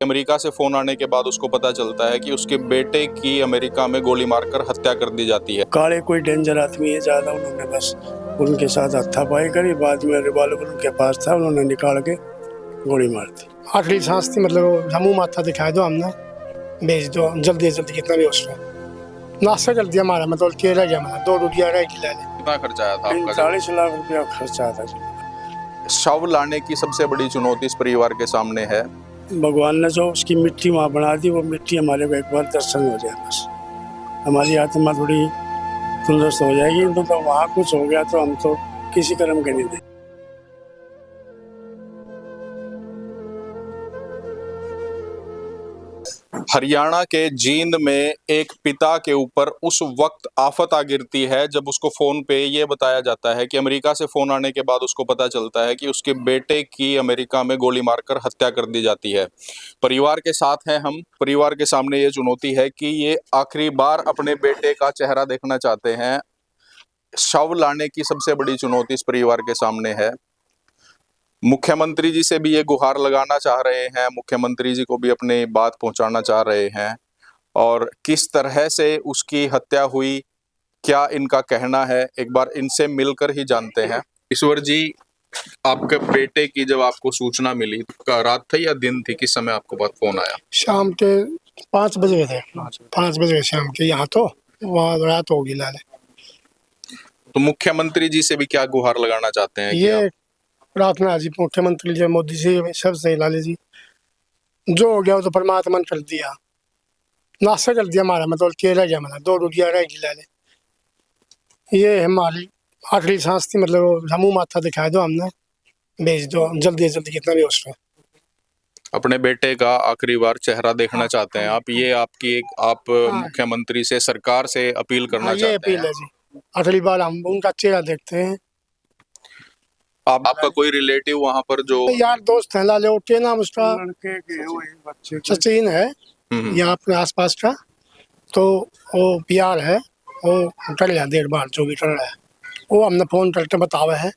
America से phone आने के बाद उसको पता चलता है कि उसके बेटे की अमेरिका में गोली मारकर हत्या कर दी जाती है। काले कोई डेंजर आदमी है ज्यादा, उन्होंने बस उनके साथ हाथापाई करी, बाद में रिवॉल्वर उनके पास था, उन्होंने निकाल के गोली मार दी। आखिरी सांस थी, मतलब हमू माथा दिखा दो, हमने भेज दो जल्दी जल्दी कितना भी हो नाश्ता कर दिया हमारा, मतलब के रह गया, मतलब 2 रोटियां रह गई। कितना खर्चा आया था आपका? 40 लाख रुपया खर्चा था जी। शव लाने की सबसे बड़ी चुनौती इस परिवार के सामने है। भगवान ने जो उसकी मिट्टी वहाँ बना दी, वो मिट्टी हमारे को एक बार दर्शन हो जाए, बस हमारी आत्मा थोड़ी तंदुरुस्त हो जाएगी। तो वहाँ कुछ हो गया तो हम तो किसी कर्म के नहीं दें। हरियाणा के जींद में एक पिता के ऊपर उस वक्त आफत आ गिरती है जब उसको फोन पे ये बताया जाता है कि अमेरिका से फोन आने के बाद उसको पता चलता है कि उसके बेटे की अमेरिका में गोली मारकर हत्या कर दी जाती है। परिवार के साथ हैं हम। परिवार के सामने ये चुनौती है कि ये आखिरी बार अपने बेटे का चेहरा देखना चाहते हैं। शव लाने की सबसे बड़ी चुनौती इस परिवार के सामने है। मुख्यमंत्री जी से भी ये गुहार लगाना चाह रहे हैं, मुख्यमंत्री जी को भी अपनी बात पहुंचाना चाह रहे हैं, और किस तरह से उसकी हत्या हुई, क्या इनका कहना है, एक बार इनसे मिलकर ही जानते हैं। ईश्वर जी, आपके बेटे की जब आपको सूचना मिली, रात थी या दिन थी, किस समय आपको बात फोन आया? शाम के 5 बजे थे, 5 बजे शाम के। यहाँ तो वहाँ रात होगी लाले। तो मुख्यमंत्री जी से भी क्या गुहार लगाना चाहते हैं? ये प्रार्थना जी मुख्यमंत्री जी, मोदी जी, सबसे लाले जी, जो हो गया वो तो परमात्मा ने कर दिया। नाश्ता कर दिया हमारा, मतलब के रह गया, मतलब 2 रोटियां रह गई लाले। ये हमारी आखिरी सांस थी, मतलब हमू माथा दिखा दो, हमने भेज दो जल्दी जल्दी कितना भी हो। अपने बेटे का आखिरी बार चेहरा देखना चाहते हैं आप। ये आपकी एक आप मुख्यमंत्री से, सरकार से अपील करना ये चाहते अपील हैं। है जी, आखिरी बार हम उनका चेहरा देखते हैं। आपका कोई रिलेटिव वहाँ पर जो यार दोस्त है लाले, वो क्या नाम उसका, लड़के के वही बच्चे सचिन है यहाँ अपने आसपास का, तो वो प्यार है, वो कर रहा 1.5 बार जो भी कर रहा है, वो हमने फोन करके बतावे है,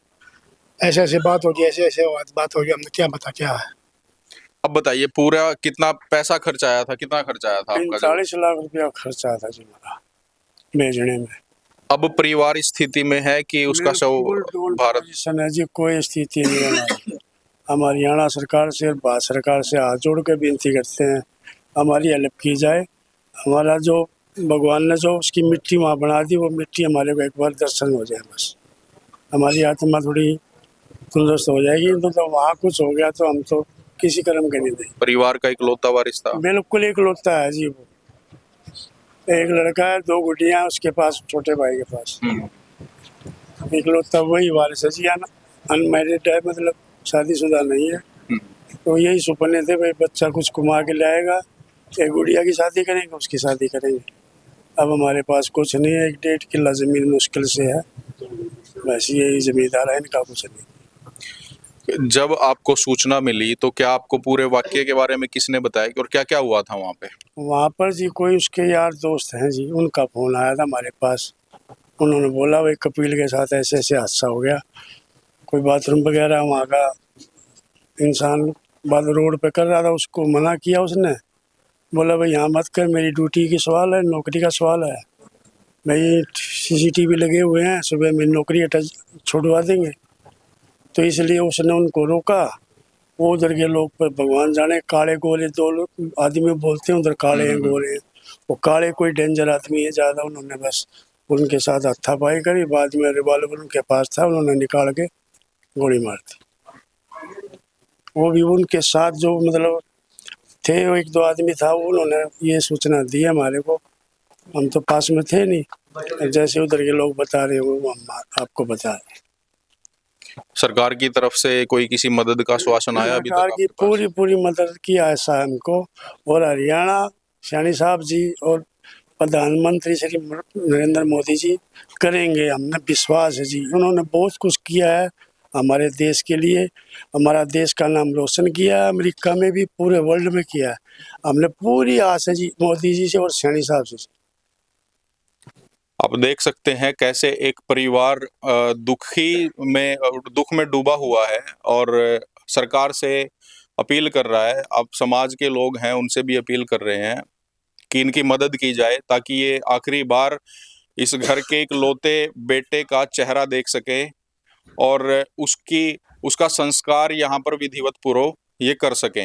ऐसे ऐसे बात होगी, ऐसे ऐसे बात होगी, हमने क्या बता क्या है। अब बताइए, पूरा कितना पैसा खर्च आया था, कितना खर्च आया था आपका? 40 लाख रुपया खर्चा था जी मेरा भेजने में। अब परिवार इस स्थिति में है कि उसका शव भारत है जी, कोई स्थिति नहीं है। हम हरियाणा सरकार से और भारत सरकार से हाथ जोड़ के विनती करते हैं, हमारी हेल्प की जाए। हमारा जो भगवान ने जो उसकी मिट्टी वहाँ बना दी, वो मिट्टी हमारे को एक बार दर्शन हो जाए, बस हमारी आत्मा थोड़ी तंदुरुस्त हो जाएगी। तो वहाँ कुछ हो गया तो हम तो किसी कर्म के नहीं दें। परिवार का इकलौता वारिस था? बिल्कुल इकलौता है जी। वो एक लड़का है, 2 गुटियाँ उसके पास, छोटे भाई के पास। इकलौता वही वारिस है जी। अनमैरिड है, मतलब शादीशुदा नहीं है। तो यही सपने थे, भाई बच्चा कुछ कमा के लाएगा, एक गुड़िया की शादी करेंगे, उसकी शादी करेंगे। अब हमारे पास कुछ नहीं है, 1.5 किला जमीन मुश्किल से है, बस यही जमींदार है, इनका कुछ नहीं। जब आपको सूचना मिली तो क्या आपको पूरे वाक्य के बारे में किसने बताया और क्या क्या हुआ था वहाँ पे? वहाँ पर जी कोई उसके यार दोस्त हैं जी, उनका फोन आया था हमारे पास। उन्होंने बोला भाई कपिल के साथ ऐसे ऐसे हादसा हो गया, कोई बाथरूम वगैरह वहाँ का इंसान बाद रोड पे कर रहा था, उसको मना किया उसने, बोला भाई यहाँ मत कर, मेरी ड्यूटी की सवाल है, नौकरी का सवाल है, भाई CCTV लगे हुए हैं, सुबह मेरी नौकरी छुड़वा देंगे। तो इसलिए उसने उनको रोका। वो उधर के लोग पर भगवान जाने, काले गोले 2 आदमी बोलते हैं उधर, काले हैं गोले हैं, वो काले कोई डेंजर आदमी है ज़्यादा, उन्होंने बस उनके साथ हाथापाई करी, बाद में रिवॉल्वर उनके पास था, उन्होंने निकाल के गोली मार दी। वो भी उनके साथ जो मतलब थे, 1-2 आदमी था, उन्होंने ये सूचना दी हमारे को, हम तो पास में थे नहीं, जैसे उधर के लोग बता रहे वो हम आपको बता रहे। सरकार की तरफ से कोई किसी मदद का आश्वासन आया अभी तक? सरकार की पूरी मदद की ऐसा है हमको, और हरियाणा सैनी साहब जी और प्रधानमंत्री श्री नरेंद्र मोदी जी करेंगे, हमने विश्वास है जी। उन्होंने बहुत कुछ किया है हमारे देश के लिए, हमारा देश का नाम रोशन किया है, अमेरिका में भी, पूरे वर्ल्ड में किया है। हमने पूरी आस है जी मोदी जी से और सैनी साहब से। आप देख सकते हैं कैसे एक परिवार दुख में डूबा हुआ है और सरकार से अपील कर रहा है। अब समाज के लोग हैं, उनसे भी अपील कर रहे हैं कि इनकी मदद की जाए ताकि ये आखिरी बार इस घर के इकलौते बेटे का चेहरा देख सके और उसका संस्कार यहाँ पर विधिवत पूर्वक ये कर सकें।